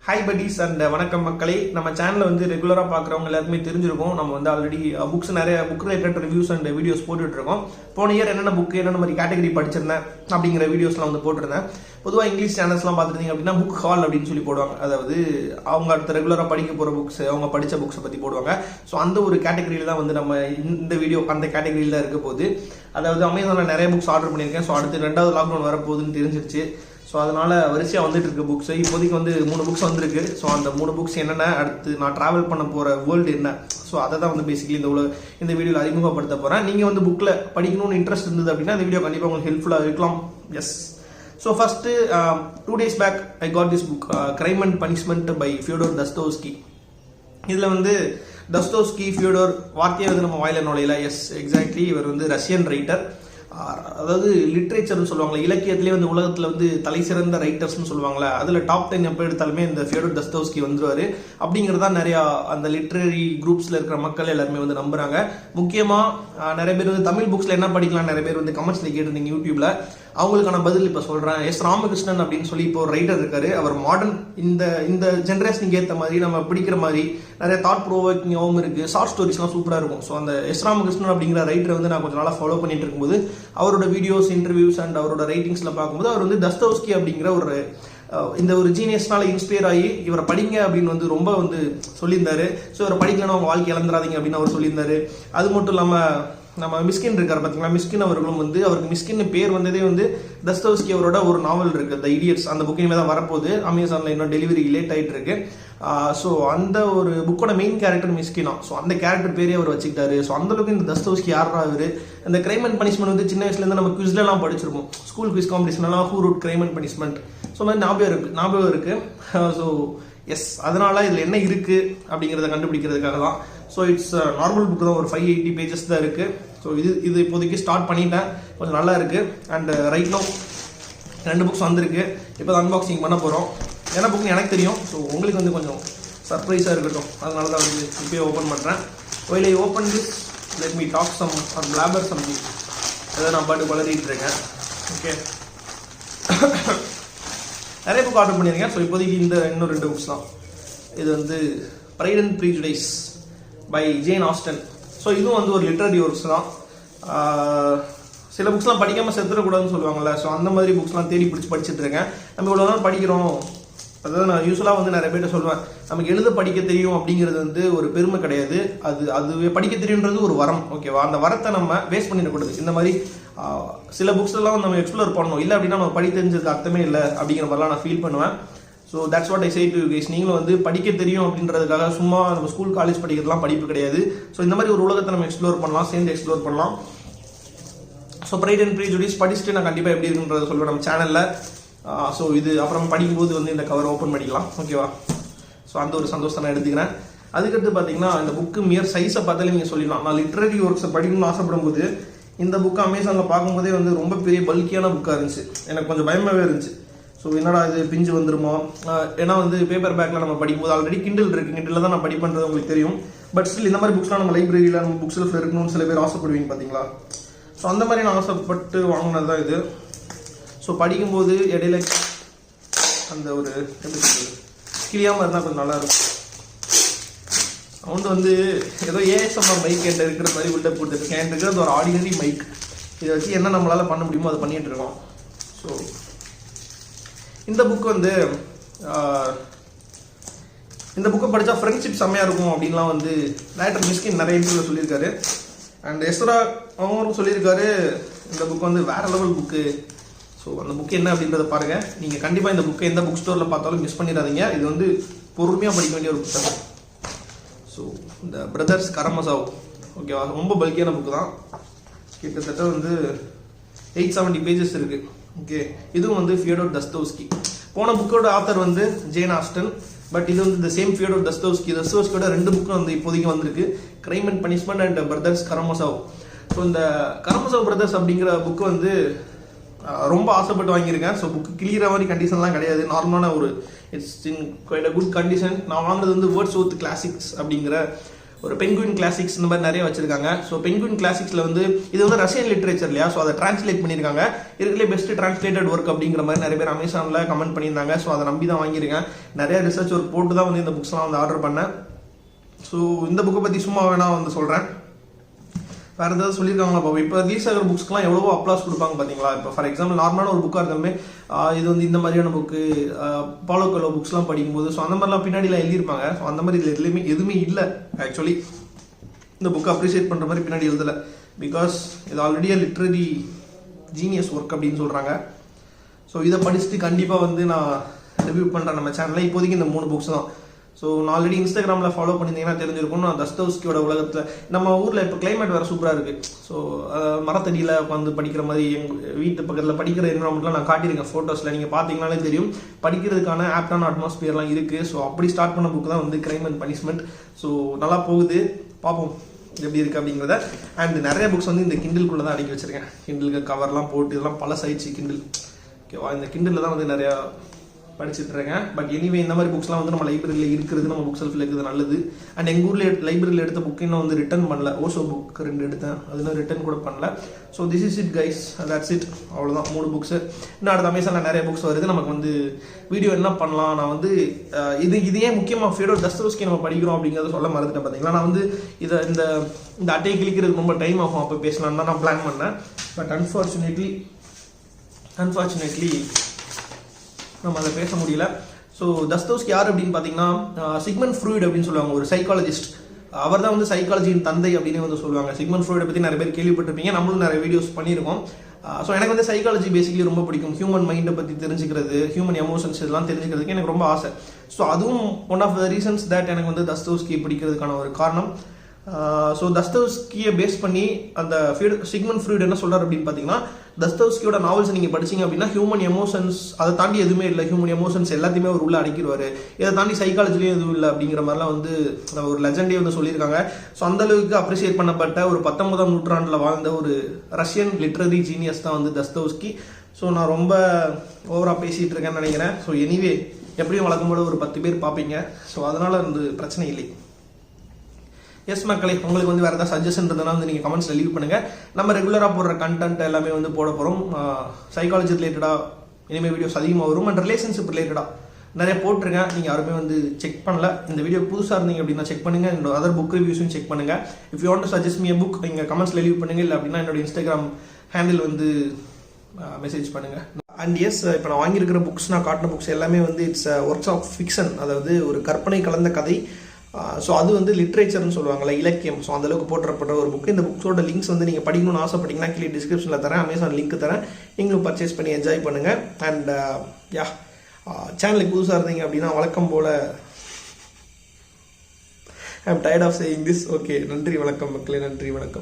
Hi buddies and வணக்கம் மக்களே. நம்ம சேனலை வந்து ரெகுலராக பார்க்குறவங்க எல்லாருக்குமே தெரிஞ்சிருக்கும். நம்ம வந்து ஆல்ரெடி புக்ஸ் நிறைய book related reviews and videos போட்டுட்டு இருக்கோம். போன இயர் என்னென்ன புக் என்னென்ன மாதிரி கேட்டகரி படிச்சிருந்தேன் அப்படிங்கிற வீடியோஸ்லாம் வந்து போட்டிருந்தேன். பொதுவாக இங்கிலீஷ் சேனல்ஸ்லாம் பார்த்துருந்தீங்க அப்படின்னா புக் ஹால் அப்படின்னு சொல்லி போடுவாங்க. அதாவது அவங்க அடுத்த ரெகுலராக படிக்க போகிற புக்ஸ், அவங்க படித்த புக்ஸை பற்றி போடுவாங்க. ஸோ அந்த ஒரு கேட்டகரியில் தான் வந்து நம்ம இந்த வீடியோ அந்த கேட்டகரியில் தான் இருக்க போகுது. அதாவது அமேசானில் நிறைய புக்ஸ் ஆர்டர் பண்ணியிருக்கேன். ஸோ அடுத்து 2வது லாக்டவுன் வரப்போகுதுன்னு தெரிஞ்சிருச்சு. ஸோ அதனால் வரிசையாக வந்துட்டு இருக்கு புக்ஸ். இப்போதைக்கு வந்து 3 புக்ஸ் வந்திருக்கு. ஸோ அந்த 3 புக்ஸ் என்னென்ன, அடுத்து நான் ட்ராவல் பண்ண போகிற வேர்ல்டு என்ன, ஸோ அதை தான் வந்து பேசிக்கலி இந்த வீடியோவில் அறிமுகப்படுத்த போகிறேன். நீங்கள் வந்து புக்கில் படிக்கணும்னு இன்ட்ரெஸ்ட் இருந்தது அப்படின்னா இந்த வீடியோ கண்டிப்பாக உங்களுக்கு ஹெல்ப்ஃபுல்லாக இருக்கலாம். Yes. So first 2 days back I got this book, crime and punishment by Fyodor Dostoevsky. இதில் வந்து தஸ்தோவ்ஸ்கி, ஃபியோடோர் வார்த்தையை வந்து நம்ம வாயில நுழையில. S, exactly. இவர் வந்து ரஷ்யன் ரைட்டர். அதாவது லிட்ரேச்சர்னு சொல்லுவாங்களே, இலக்கியத்திலே வந்து உலகத்தில் வந்து தலை சிறந்த ரைட்டர்ஸ்னு சொல்லுவாங்களே, அதில் டாப் 10 எப்போ எடுத்தாலுமே இந்த ஃபியோடோர் தஸ்தோவ்ஸ்கி வந்துருவார். அப்படிங்கிறதா நிறையா அந்த லிட்ரரி குரூப்ஸில் இருக்கிற மக்கள் எல்லாருமே வந்து நம்புறாங்க. முக்கியமாக நிறைய பேர் வந்து தமிழ் புக்ஸில் என்ன படிக்கலாம் நிறைய பேர் வந்து கமெண்ட்ஸில் கேட்டிருந்தீங்க யூடியூப்ல. அவங்களுக்கான பதில் இப்போ சொல்கிறேன். எஸ் ராமகிருஷ்ணன் அப்படின்னு சொல்லி இப்போ ஒரு ரைட்டர் இருக்காரு. அவர் மாடர்ன் இந்த ஜென்ரேஷனுக்கு ஏற்ற மாதிரி நம்ம பிடிக்கிற மாதிரி நிறைய தாட் ப்ரோவோக்கிங்காகவும் இருக்குது. ஷார்ட் ஸ்டோரிஸ்லாம் சூப்பராக இருக்கும். ஸோ அந்த எஸ் ராமகிருஷ்ணன் அப்படிங்கிற ரைட்டரை வந்து நான் கொஞ்சம் நாளாக ஃபாலோ பண்ணிட்டு இருக்கும்போது அவரோட வீடியோஸ், இன்டர்வியூஸ் அண்ட் அவரோட ரைட்டிங்ஸில் பார்க்கும்போது அவர் வந்து தஸ்தோவ்ஸ்கி அப்படிங்கிற இந்த ஒரு ஜீனியஸ்னால இன்ஸ்பயர் ஆகி இவரை படிங்க அப்படின்னு வந்து ரொம்ப வந்து சொல்லியிருந்தாரு. ஸோ இவரை படிக்கலன்னா அவங்க வாழ்க்கை இழந்துடாதீங்க அப்படின்னு அவர் சொல்லியிருந்தாரு. அது மட்டும் இல்லாமல் நம்ம மிஸ்கின் இருக்கார் பார்த்தீங்களா, மிஸ்கின் அவர்களும் வந்து அவருக்கு மிஸ்கின் பேர் வந்ததே வந்து தஸ்தோவ்ஸ்கி அவரோட ஒரு நாவல் இருக்கு, த இடியட்ஸ். அந்த புக் இனிமேல் தான் வரப்போகுது. அமேசானில் இன்னும் டெலிவரி லேட் ஆகிட்டு இருக்கு. ஸோ அந்த ஒரு புக்கோட மெயின் கேரக்டர் மிஸ்கினா. ஸோ அந்த கேரக்டர் பேரே அவர் வச்சுக்கிட்டாரு. ஸோ அந்த அளவுக்கு இந்த தஸ்தோவ்ஸ்கி யாரா அவர். இந்த கிரைம் அண்ட் பனிஷ்மெண்ட் வந்து சின்ன வயசுலேருந்து நம்ம குவிஸ்லாம் படிச்சிருப்போம். ஸ்கூல் குவிஸ் காம்படிஷன்லாம் who wrote crime and punishment. So மாதிரி ஞாபகம் இருக்கு. ஸோ எஸ், அதனால இதில் என்ன இருக்கு அப்படிங்கிறத கண்டுபிடிக்கிறதுக்காக தான். ஸோ இட்ஸ் நார்மல் புக் தான், ஒரு 580 pages தான் இருக்கு. ஸோ இது இப்போதைக்கு ஸ்டார்ட் பண்ணிட்டேன். கொஞ்சம் நல்லா இருக்கு. அண்ட் ரைட் நோ 2 புக்ஸ் வந்திருக்கு. இப்போ தான் அன்பாக்சிங் பண்ண போகிறோம். என்ன புக்னு எனக்கு தெரியும். ஸோ உங்களுக்கு வந்து கொஞ்சம் சர்ப்ரைஸாக இருக்கட்டும், அதனால தான் வந்து இப்போயே ஓப்பன் பண்ணுறேன். While I open this, let me talk some or blabber something. அதை நான் பாட்டு வளரிட்டு இருக்கேன். ஓகே, நிறைய புக் ஆர்டர் பண்ணியிருக்கேன். ஸோ இப்போதைக்கு இன்னும் 2 புக்ஸ் தான். இது வந்து pride and prejudice by Jane Austen. So இதுவும் வந்து ஒரு லிட்ரரி ஒர்க்ஸ் தான். சில புக்ஸ்லாம் படிக்காமல் செத்துடக்கூடாதுன்னு சொல்லுவாங்கள்ல. ஸோ அந்த மாதிரி புக்ஸ்லாம் தேடி பிடிச்சி படிச்சுட்டு இருக்கேன். நம்ம இவ்வளோ நாள் படிக்கிறோம். அதாவது நான் யூஸ்வலாக வந்து நிறைய பேர்ட்ட சொல்லுவேன், நமக்கு எழுத படிக்க தெரியும் அப்படிங்கிறது வந்து ஒரு பெருமை கிடையாது. அதுவே படிக்க தெரியுன்றது ஒரு வரம். ஓகேவா? அந்த வரத்தை நம்ம வேஸ்ட் பண்ணிடக்கூடாது. இந்த மாதிரி சில புக்ஸ் எல்லாம் நம்ம எக்ஸ்ப்ளோர் பண்ணணும். இல்லை அப்படின்னா நம்ம படிக்க தெரிஞ்சதுக்கு அர்த்தமே இல்லை அப்படிங்கிற மாதிரிலாம் நான் ஃபீல் பண்ணுவேன். So that's what I say to you guys. நீங்களும் வந்து படிக்க தெரியும் அப்படின்றதுக்காக சும்மா நம்ம ஸ்கூல் காலேஜ் படிக்கிறதுலாம் படிப்பு கிடையாது. ஸோ இந்த மாதிரி ஒரு உலகத்தை நம்ம எக்ஸ்ப்ளோர் பண்ணலாம், சேர்ந்து எக்ஸ்ப்ளோர் பண்ணலாம். ஸோ ப்ரைட் அண்ட் ப்ரீஜுடிஸ் படிச்சுட்டு நான் கண்டிப்பாக எப்படி இருக்குன்றதை சொல்லுவேன் நம்ம சேனலில். ஸோ இது அப்புறம் படிக்கும்போது வந்து இந்த கவர் ஓப்பன் பண்ணிக்கலாம். ஓகேவா? ஸோ அந்த ஒரு சந்தோஷம் நான் எடுத்துக்கிறேன். அதுக்கடுத்து பார்த்தீங்கன்னா இந்த புக்கு மியர் சைஸை பார்த்தாலே நீங்கள் சொல்லிடலாம். நான் லிட்ரரி ஒர்க்ஸை படிக்கணும்னு ஆசைப்படும் போது இந்த புக்கு அமேசானில் பார்க்கும்போதே வந்து ரொம்ப பெரிய பல்கியான புக்காக இருந்துச்சு. எனக்கு கொஞ்சம் பயமாகவே இருந்துச்சு. ஸோ என்னடா இது பிஞ்சு வந்துருமோ. ஏன்னா வந்து பேப்பர் பேக்கில் நம்ம படிக்கும்போது ஆல்ரெடி கிண்டில் இருக்குது. கிண்டில் தான் நான் படிப்பேன்றது உங்களுக்கு தெரியும். பட் ஸ்டில் இந்த மாதிரி புக்ஸ்லாம் நம்ம லைப்ரரியில் நம்ம புக் ஷெல்ஃபில் இருக்கணும்னு சில பேர் ஆசைப்படுவீங்க பார்த்தீங்களா. ஸோ அந்த மாதிரி நான் ஆசைப்பட்டு வாங்கினது தான் இது. ஸோ படிக்கும்போது இடையில அந்த ஒரு எப்படி சொல்றது, கிளியாமல் இருந்தால் கொஞ்சம் நல்லாயிருக்கும். அவன் வந்து ஏதோ ஏஎஸ்எம்ஆர் மைக் என்கிட்ட இருக்கிற மாதிரி உள்ள போட்டுருக்கேன். என்கிட்ட இருக்கிறது ஒரு ஆர்டினரி மைக். இதை வச்சு என்ன நம்மளால் பண்ண முடியுமோ அதை பண்ணிகிட்டு இருக்கோம். ஸோ இந்த புக் வந்து இந்த புக்கை படித்தா ஃப்ரெண்ட்ஷிப் செம்மையாக இருக்கும் அப்படின்லாம் வந்து ரைட்டர் மிஸ்கின் நிறைய இன்டர்வியூவில் சொல்லியிருக்காரு. அண்ட் எஸ்ரா அவரும் சொல்லியிருக்காரு இந்த புக் வந்து வேற லெவல் புக்கு. ஸோ அந்த புக்கு என்ன அப்படின்றத பாருங்கள். நீங்கள் கண்டிப்பாக இந்த புக்கை எந்த புக் ஸ்டோரில் பார்த்தாலும் மிஸ் பண்ணிடாதீங்க. இது வந்து பொறுமையாக படிக்க வேண்டிய ஒரு புத்தகம். ஸோ இந்த பிரதர்ஸ் கரமசாவ், ஓகேவா, ரொம்ப பல்கியான புக்கு தான். கிட்டத்தட்ட வந்து 870 pages இருக்குது. ஓகே, இதுவும் வந்து ஃபியோடோர் தஸ்தோவ்ஸ்கி. போன புக்கோட ஆத்தர் வந்து ஜேன் ஆஸ்டன். பட் இது வந்து இந்த சேம் ஃபியோடோர் தஸ்தோவ்ஸ்கியோட 2 புக்கும் வந்து இப்போதைக்கு வந்திருக்கு, crime and punishment and brothers Karamazov. So இந்த கரமசாவ் பிரதர்ஸ் அப்படிங்கிற புக்கு வந்து ரொம்ப ஆசைப்பட்டு வாங்கியிருக்கேன். ஸோ புக்கு கிளியர மாதிரி கண்டிஷன்லாம் கிடையாது. நார்மலான ஒரு it's in quite a good condition. நான் வாங்கினது வந்து வேர்ட்ஸ்வொர்த் கிளாசிக்ஸ் அப்படிங்கிற ஒரு பெங்குயின் கிளாசிக்ஸ் இந்த மாதிரி நிறைய வச்சிருக்காங்க. ஸோ பெங்குயின் கிளாசிக்ஸ்ல வந்து இது வந்து ரஷ்யன் லிட்ரேச்சர் இல்லையா, ஸோ அதை டிரான்ஸ்லேட் பண்ணியிருக்காங்க. இருக்கிறதுலே பெஸ்ட் டிரான்ஸ்லேட்டட் ஒர்க் அப்படிங்கிற மாதிரி நிறைய பேர் அமேசானில் கமெண்ட் பண்ணியிருந்தாங்க. ஸோ அதை நம்பி தான் வாங்கியிருக்கேன். நிறைய ரிசர்ச் ஒர்க் போட்டு தான் வந்து இந்த புக்ஸ்லாம் வந்து ஆர்டர் பண்ணேன். ஸோ இந்த புக்கை பற்றி சும்மா வேணா வந்து சொல்கிறேன். வேறு ஏதாவது சொல்லியிருக்காங்களா பாப்போம். இப்போ ரிலீஸ் ஆகிற புக்ஸ்க்குலாம் எவ்வளவோ அப்ளாஸ் கொடுப்பாங்க பார்த்தீங்களா. இப்போ ஃபார் எக்ஸாம்பிள் நார்மலான ஒரு புக்காக இருந்தாலுமே இது வந்து இந்த மாதிரியான புக்கு பாலோ கலோ புக்ஸ்லாம் படிக்கும்போது ஸோ அந்த மாதிரிலாம் பின்னாடிலாம் எழுதியிருப்பாங்க. ஸோ அந்த மாதிரி இதில் எதுவுமே இல்லை. ஆக்சுவலி இந்த புக்கை அப்ரிஷியேட் பண்ணுற மாதிரி பின்னாடி எழுதலை. பிகாஸ் இது ஆல்ரெடி லிட்ரரி ஜீனியஸ் ஒர்க் அப்படின்னு சொல்கிறாங்க. ஸோ இதை படிச்சுட்டு கண்டிப்பாக வந்து நான் ரிவ்யூ பண்ணுறேன் நம்ம சேனலில். இப்போதைக்கு இந்த 3 புக்ஸ் தான். ஸோ நான் ஆல்ரெடி இன்ஸ்டாகிராமில் ஃபாலோ பண்ணியிருந்தீங்கன்னா தெரிஞ்சிருக்கும். நான் தஸ்தோவ்ஸ்கியோட உலகத்தில் நம்ம ஊரில் இப்போ கிளைமேட் வேறு சூப்பராக இருக்குது. ஸோ மரத்தடியில் உட்காந்து படிக்கிற மாதிரி எங்கள் வீட்டு பக்கத்தில் படிக்கிற என்வரான்மெண்ட்லாம் நான் காட்டியிருக்கேன் ஃபோட்டோஸில். நீங்கள் பார்த்தீங்கனாலே தெரியும் படிக்கிறதுக்கான ஆப்டான அட்மாஸ்பியர்லாம் இருக்குது. ஸோ அப்படி ஸ்டார்ட் பண்ண புக்கு தான் வந்து கிரைம் அண்ட் பனிஷ்மெண்ட். ஸோ நல்லா போகுது, பார்ப்போம் எப்படி இருக்குது அப்படிங்கிறத. அண்ட் நிறைய புக்ஸ் வந்து இந்த கிண்டில்குள்ளே தான் அடக்கி வச்சிருக்கேன். கிண்டிலுக்கு கவர்லாம் போட்டு இதெல்லாம் பல சைட்ஸ் கிண்டில். ஓகேவா, இந்த கிண்டிலில் தான் வந்து நிறையா படிச்சுட்டு இருக்கேன். பட் எனிவே இந்த மாதிரி புக்ஸ்லாம் வந்து நம்ம லைப்ரரியில் இருக்கிறது, நம்ம புக் செல்ஃபில் இருக்கிறது நல்லது. அண்ட் எங்கள் ஊரில் லைப்ரரியில் எடுத்த புக்கு இன்னும் வந்து ரிட்டர்ன் பண்ணல. ஓஷோ புக் 2 எடுத்தேன், அதெல்லாம் ரிட்டர்ன் கூட பண்ணல. So this is it guys, that's it. அவ்வளோதான் 3 புக்ஸு. இன்னும் அடுத்த அமேசானில் நிறைய புக்ஸ் வருது. நமக்கு வந்து வீடியோ என்ன பண்ணலாம், நான் வந்து இது ஏன் முக்கியமாக ஃபீடோர் தஸ்தோவ்ஸ்கி நம்ம படிக்கிறோம் அப்படிங்கிறத சொல்ல மறந்துட்டேன் பார்த்தீங்களா. நான் வந்து இந்த அட்டையை கிளிக்கிறதுக்கு ரொம்ப டைம் ஆகும், அப்போ பேசலான்னு தான் நான் பிளான் பண்ணேன். பட் அன்ஃபார்ச்சுனேட்லி நம்ம அதை பேச முடியல. ஸோ தஸ்தோவ்ஸ்கி யார் அப்படின்னு பார்த்தீங்கன்னா சிக்மண்ட் ஃப்ரூய்ட் அப்படின்னு சொல்லுவாங்க, ஒரு சைக்காலஜிஸ்ட். அவர் தான் வந்து சைக்காலஜியின் தந்தை அப்படின்னு வந்து சொல்லுவாங்க. சிக்மண்ட் ஃப்ரூய்டை பற்றி நிறைய பேர் கேள்விப்பட்டிருப்பீங்க, நம்மளும் நிறைய வீடியோஸ் பண்ணியிருக்கோம். ஸோ எனக்கு வந்து சைக்காலஜி பேசிக்கலி ரொம்ப பிடிக்கும். ஹியூமன் மைண்டை பற்றி தெரிஞ்சுக்கிறது, ஹியூமன் எமோஷன்ஸ் இதெல்லாம் தெரிஞ்சுக்கிறதுக்கு எனக்கு ரொம்ப ஆசை. ஸோ அதுவும் one of the reasons that எனக்கு வந்து தஸ்தோவ்ஸ்கி பிடிக்கிறதுக்கான ஒரு காரணம். ஸோ தஸ்தோவ்ஸ்கியை பேஸ் பண்ணி அந்த சிக்மண்ட் ஃப்ரூய்ட் என்ன சொல்கிறார் அப்படின்னு பார்த்தீங்கன்னா, தஸ்தோவ்ஸ்கியோட நாவல்ஸ் நீங்கள் படிச்சிங்க அப்படின்னா ஹியூமன் எமோஷன்ஸ் அதை தாண்டி எதுவுமே இல்லை, ஹியூமன் எமோஷன்ஸ் எல்லாத்தையுமே ஒரு உள்ள அடக்கிடுவார், இதை தாண்டி சைக்காலஜிலையும் எதுவும் இல்லை அப்படிங்கிற மாதிரிலாம் வந்து ஒரு லெஜண்டே வந்து சொல்லியிருக்காங்க. ஸோ அந்தளவுக்கு அப்ரிஷியேட் பண்ணப்பட்ட ஒரு 19ஆம் நூற்றாண்டில் வாழ்ந்த ஒரு ரஷ்யன் லிட்ரரி ஜீனியஸ் தான் வந்து தஸ்தோவ்ஸ்கி. ஸோ நான் ரொம்ப ஓவராக பேசிகிட்டு இருக்கேன்னு நினைக்கிறேன். ஸோ எனிவே எப்படியும் வழக்கம் போல ஒரு 10 பேர் பார்ப்பீங்க. ஸோ அதனால் வந்து பிரச்சனை இல்லை. எஸ் மக்களே, உங்களுக்கு வந்து வேறு ஏதாவது சஜஷன் இருந்ததுன்னா வந்து நீங்கள் கமெண்ட்ஸில் லீவ் பண்ணுங்கள். நம்ம ரெகுலராக போடுற கண்டென்ட் எல்லாமே வந்து போட போகிறோம். சைக்காலஜி ரிலேட்டடாக இனிமேல் வீடியோஸ் அதிகமாக வரும். அண்ட் ரிலேஷன்ஷிப் ரிலேட்டடாக நிறைய போட்டிருக்கேன். நீங்கள் யாருமே வந்து செக் பண்ணல. இந்த வீடியோ புதுசாக இருந்தீங்க அப்படின்னா செக் பண்ணுங்கள். என்னோட அதர் புக் ரிவ்யூஸும் செக் பண்ணுங்கள். If you want to suggest me book நீங்கள் கமெண்ட்ஸில் லீவ் பண்ணுங்கள். இல்லை அப்படின்னா என்னோட இன்ஸ்டாகிராம் ஹேண்டில் வந்து மெசேஜ் பண்ணுங்கள். அண்ட் எஸ், இப்போ நான் வாங்கியிருக்கிற புக்ஸ், நான் காட்டின புக்ஸ் எல்லாமே வந்து இட்ஸ் ஒர்க்ஸ் ஆஃப் ஃபிக்ஷன், அதாவது ஒரு கற்பனை கலந்த கதை. ஸோ அது வந்து லிட்ரேச்சர்னு சொல்லுவாங்கள்ல, இலக்கியம். ஸோ அந்தளவுக்கு போட்டுறப்பட்ட ஒரு புக்கு. இந்த புக்ஸோட லிங்க்ஸ் வந்து நீங்கள் படிக்கணும்னு ஆசைப்பட்டீங்கன்னா கீழே டிஸ்கிரிப்ஷனில் தரேன், அமேசான் லிங்க் தரேன். நீங்களும் பர்ச்சேஸ் பண்ணி என்ஜாய் பண்ணுங்கள். அண்ட் சேனலுக்கு புதுசாக இருந்தீங்க அப்படின்னா வழக்கம் போல் I am tired of saying this. Okay, நன்றி வணக்கம் மக்களே, நன்றி வணக்கம்.